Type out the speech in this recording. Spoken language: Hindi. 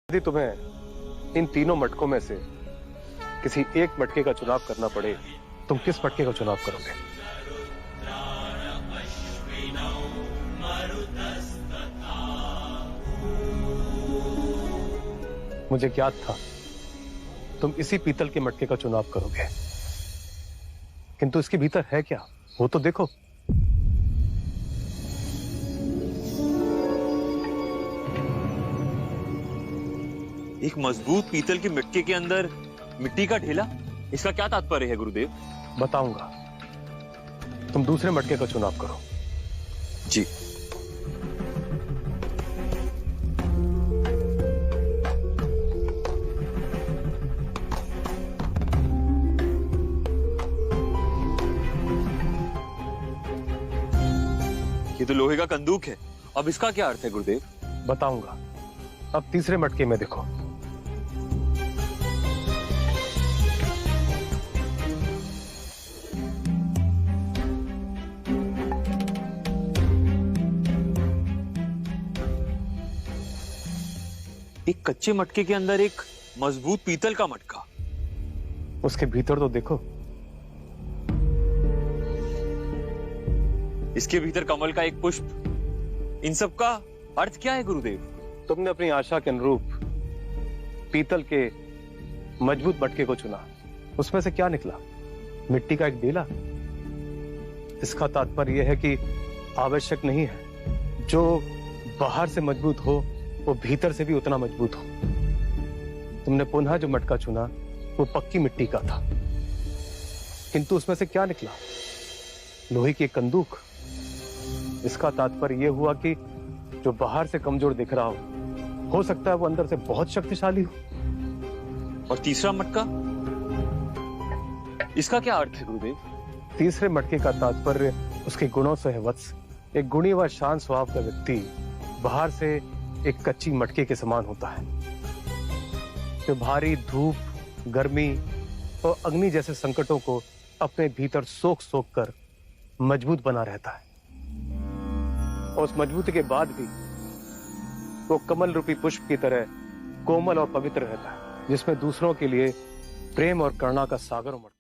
यदि तुम्हें इन तीनों मटकों में से किसी एक मटके का चुनाव करना पड़े, तुम किस मटके का चुनाव करोगे? मुझे ज्ञात था तुम इसी पीतल के मटके का चुनाव करोगे, किंतु इसके भीतर है क्या, वो तो देखो। एक मजबूत पीतल के मटके के अंदर मिट्टी का ढेला, इसका क्या तात्पर्य है गुरुदेव? बताऊंगा, तुम दूसरे मटके का चुनाव करो। जी। ये तो लोहे का कंदूक है, अब इसका क्या अर्थ है गुरुदेव? बताऊंगा, अब तीसरे मटके में देखो। एक कच्चे मटके के अंदर एक मजबूत पीतल का मटका, उसके भीतर तो देखो। इसके भीतर कमल का एक पुष्प, इन सब का अर्थ क्या है गुरुदेव? तुमने अपनी आशा के अनुरूप पीतल के मजबूत मटके को चुना, उसमें से क्या निकला? मिट्टी का एक डेला। इसका तात्पर्य यह है कि आवश्यक नहीं है जो बाहर से मजबूत हो वो भीतर से भी उतना मजबूत हो। तुमने पुनः जो मटका चुना वो पक्की मिट्टी का था, किंतु उसमें से क्या निकला? लोहे की एक कंदूक। इसका तात्पर्य यह हुआ कि जो बाहर से कमजोर दिख रहा हो सकता है वो अंदर से बहुत शक्तिशाली हो। और तीसरा मटका, इसका क्या अर्थ है गुरुदेव? तीसरे मटके का तात्पर्य उसके गुणों से है वत्स। एक गुणी व शांत स्वभाव का व्यक्ति बाहर से एक कच्ची मटके के समान होता है, जो भारी धूप, गर्मी और अग्नि जैसे संकटों को अपने भीतर सोख सोख कर मजबूत बना रहता है। और उस मजबूती के बाद भी वो कमल रूपी पुष्प की तरह कोमल और पवित्र रहता है, जिसमें दूसरों के लिए प्रेम और करुणा का सागर उमड़ता है।